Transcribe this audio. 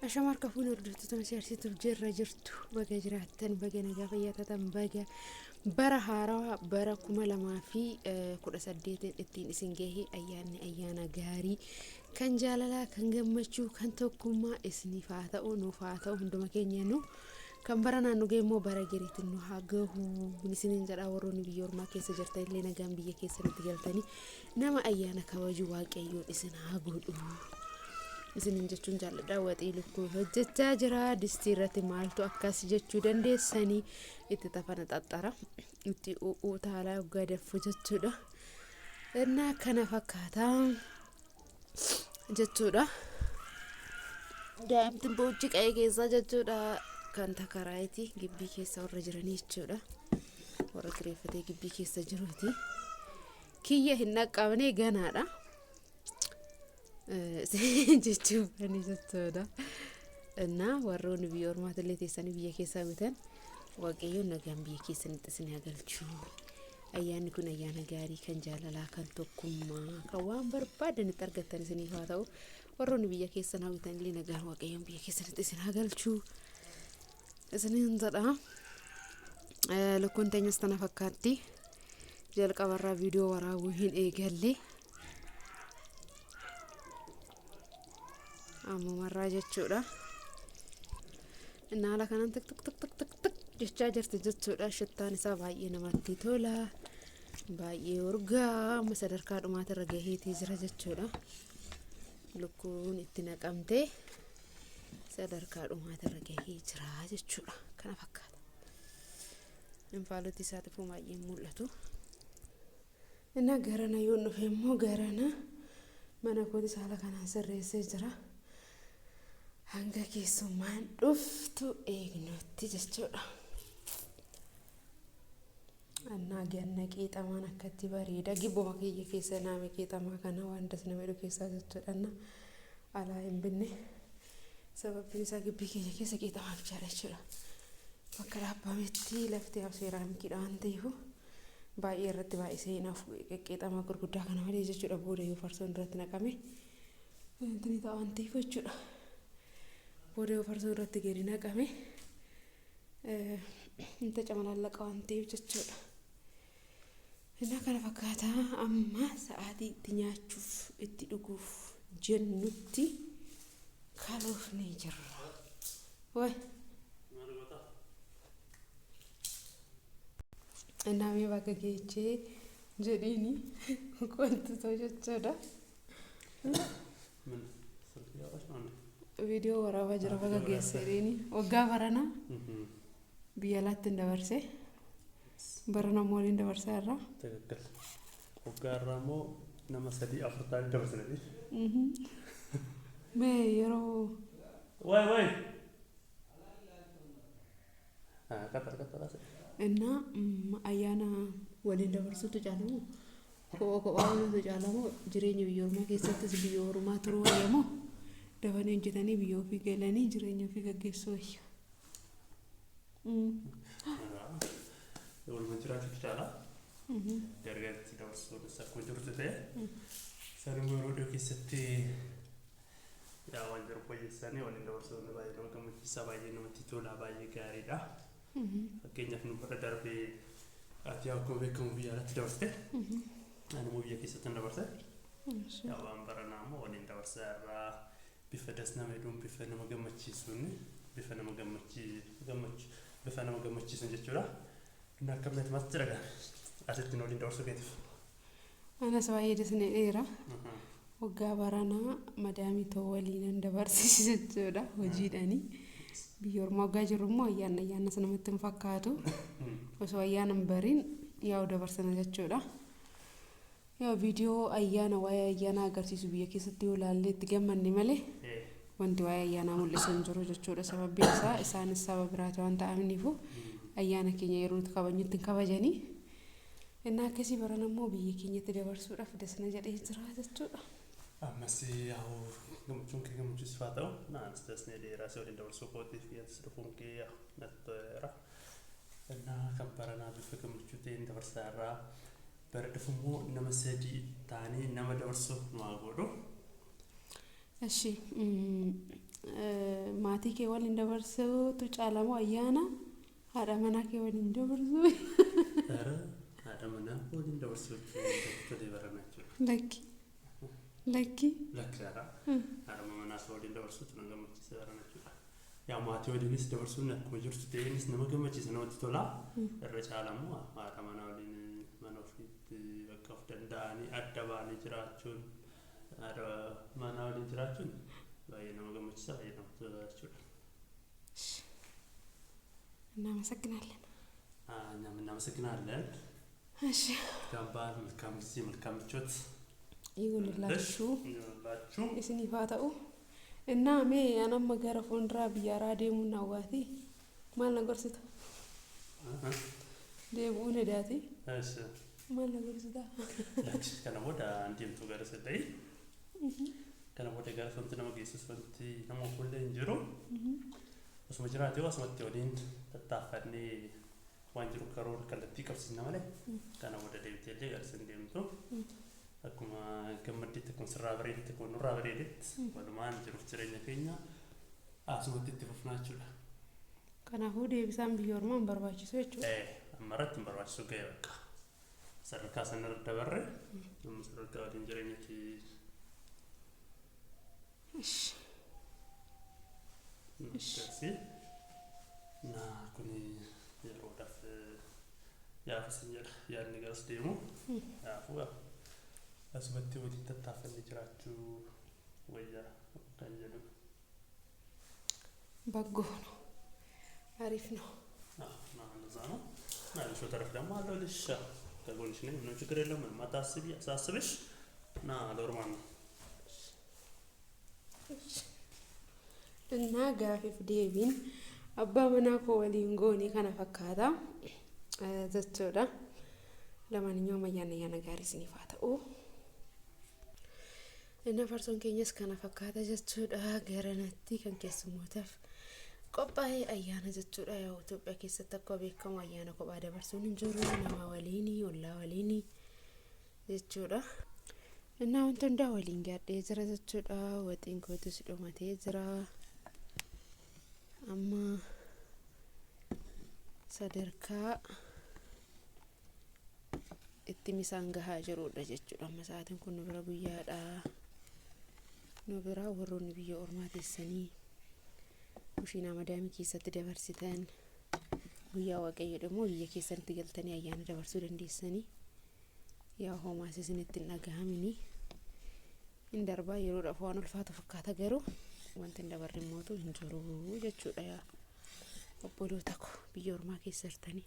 Ashaamar kafuun hordoftu tamsaarsituu jirra jirtu baga jiraattan baga nagaa fayyatatan baga bara haarawaa bara 2018 ittiin isin gahee ayyaana gaarii kan jaalalaa kan gammachuu kan tokkummaa isiniif haa ta'u nuuf haa ta'u hunduma keenyaanuu kan bara naannoo geemmoo bara gariitiin nu haa gahu isiniin jedha warroonni biyya ormaa keessa jirtan illee nagaan biyya keessatti galtanii nama ayyaana kabaju waaqayyoon isin haa godhu. Isinin jechuun jaalladha waxii lukkuu hojjechaa jira distii irratti maaltu akkas jechuu dandeessanii itti tafana xaxxara itti utaalaa gadaffu jechuudha. Innaa kana fakkaataa jechuudha. Daa'imtiin boojii qe'ee keessaa jechuudha kan takaraayiti gibbii keessa warra jiranii jechuudha. Warra kireeffatee gibbii keessa jiruuti. Kiyya hin naqqabne ganaadha. jechuun jechuudha. Innaa warroonni biyya ormaatiillee teessanii biyya keessaa bitan waaqayyoon nagaan biyya keessanitti isin galchu. Ayyaanni kun ayyaana gaarii kan jaalalaa kan tokkummaa kan waan barbaadanitti argattan isiniif haa ta'u warroonni biyya keessan bitan illee nagaan waaqayyoon biyya keessanitti isin galchu. Isiniin jedha lukkuun teenyas tana fakkaatti jalqabarraa viidiyoo waraabuu hin eegalle. Ammarraa jechuudha. Naala kanan tik jechaa jirti jechuudha. Shittaan isaa baay'ee namatti tola. Baay'ee urgaa sadarkaa dhumaati irra gaheetii jira jechuudha. Lukkuun itti naqamtee sadarkaa dhumaati irra gahee jira jechuudha. Kana fakkaata. Infaaloti isaatiifuu baay'ee mul'atu. Inna garana yoo dhufe immoo garana mana kooti saala kanaan sirreessee jira. Hanga keessummaan dhuftu eegnutti jechuudha. Annaa ganna qeexamaan akkatti bareeda gibbuma kiyya keessa naame qeexamaa kana waan das nama hidhu keessaa jechuudha. Anna alaa hin binne sababbiin isaa gibbii keenya keessa qeexamaa bichaadha jechuudha. Bakka dhaabbametti lafti seeraamikiidha waan ta'eef baay'ee irratti baay'isee naaf qeexamaa gurguddaa kana malee jechuudha. Booda yoo farsoon irratti naqame wanti ni ta'a waan ta'eef jechuudha. Booda yoo farsoon irratti gadi naqame inta camalallaqa waan ta'eef jechuudha. Innaa kana fakkaataa amma sa'aatii itti nyaachuuf itti dhuguuf jennutti karoofnee jirra. Way innaa mee bakka geechee jedhiini wantoota jechuudha. Viidiyoo waraabaa jira bakka geesseedhiini waggaa barana biyya alaatti hin dabarse barana immoo waliin dabarsaa irraa. Waggaa irraa immoo nama 3-4 dabarsanii. Mee yeroo way kata innaa ayyaana waliin dabarsuutu caalamu kophaa waliin caalamu jireenya biyya ormaa keessattis biyya ormaa turuu wayyamoo dabanii hojjetanii biyya ofii galanii jireenya ofii gaggeessuu wayya. Walumaa jiraachuu caalaa gargaarti dabarsuun isa akkuma jirtu ta'e saanuma yeroo keessatti yaa waan jiru fooyyessanii waliin dabarsuun baay'ee nama gammachiisa baay'ee namatti tola baay'ee gaariidha. Fakkeenyaaf nu bira darbee ati akkuma beekamu biyya alaatti dabarsite ani immoo biyya keessatti dabarse yaa waan baranaa immoo waliin dabarsaa irraa bifa das nama hedduun bifa nama gammachiisuun bifa nama gammachiisan jechuudha. Inni akkamitti matti jira asitti waliin dabarsuu keetiif. Anas baay'ee dasne dheera. Waggaa baranaa madaamii ta'uu waliin dabarsiisa jechuudha hojiidhaanii. Biyya ormaa waggaa jirru immoo ayyaana sanamatti hin fakkaatu. Osoo ayyaana hin bariin yaa'u dabarsana jechuudha. Yaa viidiyoo ayyaana waa'ee ayyaana agarsiisu biyya keessatti yoo ilaalle itti gammanne malee wanti waa'ee ayyaanaa mul'isu hin jiru jechuudha. Sababbiin isaa isaanis saba biraati waan ta'aniifu ayyaana keenya yeroo itti kabajnutti hin kabajanii. Innaa akkasii barana immoo biyya keenyatti dabarsuudhaaf dasna jedhee jira jechuudha. Ammas yaa'u gammachuun kee gammachiisuu haa ta'u naanis dasnee dheeraa si waliin dabarsuu kootiif yaadus dhufuun kee natti toleera. Innaa kan baranaa bifa gammachuu ta'een dabarsaa irraa bara dhufu nama 3 ta'anii nama dabarsuu nu haa godhu. Eshi maatii kee waliin dabarsuutu caalamoo ayyaana haadha manaa kee waliin dabarsuu. Haadha manaa waliin dabarsuutu tolee baranaachuu. Lakki. Lakkaadha. Haadha manaa waliin dabarsuutu nama gammachiisa baranaachuu. Yaa maatii waliinis dabarsuun akkuma jirtu ta'eenis nama gammachiisa namatti tola. Irra caalamoo haadha manaa waliin mana ofiitti bakka of danda'anii adda ba'anii jiraachuun haadha manaa waliin jiraachuun baay'ee nama gammachiisa baay'ee namatti tola jechuudha. እናመሰግናለን። እኛም እናመሰግናለን። እሺ ጋባል መልካም ጊዜ መልካም ምቾት ይሁንላችሁ ይሁንላችሁ እስኒ ፋታኡ እና ሜ አናም መገረ ፎንድራ ቢያራ ደሙና ዋቲ ማል ነገርስታ ደቡን ዳቲ እሺ ማል ነገርስታ ለክሽ ከነቦዳ አንዲም ተገረሰደይ ከነቦዳ ገረሰንት ነው ጌሱስ ፈንቲ ነው ሁሉ እንጅሮ osuma jiraatee asumatti waliin tattaaffanne waan jiru karoora kallattii qabsiisna malee kana booda deebitee illee garsin deemtu akkuma gammaddeetti kun sirraa bareedetti kun nurraa bareedetti walumaan jiruuf jireenya keenya asumatti itti fufnaa jechuudha. Kanaafuu deebisaan biyya ormaan barbaachisu jechuudha. Amma irratti hin barbaachisu ga'e bakka sadarkaa sana irra dabarre amma sadarkaa waliin jireenyatti. Sì. Na kuni yeroo daf yaa sinyada yaa ni gas demo. Yaa fuga. Asumatti waliin tattaaffanne jiraachuu wayyaa kan jedhu. Baggoo ነው አሪፍ ነው። እንደዛ ነው። እና ልሾ ተረፍ ደግሞ አለው ልሽ ከጎንሽ ነኝ ምንም ችግር የለም ምንም አታስቢ አሳስብሽ እና ዶርማን ነው። እና ጋፊፍ ዴቢን አባ መናኮ ወሊን ጎኒ ከነ ፈካታ ዘቾዳ ለማንኛውም አያነያ ነጋሪ ስኒፋታኡ እና ፈርሶን ከኘስ ከነ ፈካታ ዘቾዳ ገረነቲ ከንከስሞተፍ ቆጳይ አያነ ዘቾዳ ያው ኢትዮጵያ ከሰተ ኮቤከም አያነ ኮባ ደበርሱን እንጆሩ ነማ ወሊኒ ወላ ወሊኒ ዘቾዳ እና ወንተ እንዳ ወሊን ጋር ደዘረ ዘቾዳ ወጢን ኮትስ ዶማቴ ዝራ amma sadarkaa itti misaan gahaa jirudha jechuudha. Amma sa'aatiin kun nu bira guyyaadha. Nu bira warroonni biyya ormaa teessanii kushiinaa madaamii keessatti dabarsitan guyyaa waaqayyo immoo biyya keessatti galtanii ayyaana dabarsuu dandeessanii yaa homaas isinitti hin dhagahamini hin darbaa yeroodhaaf waan ulfaatu fakkaata garuu wanti dabarri mootu hin jiru jechuudha yaa obboloota ko biyya ormaa keessa jirtanii.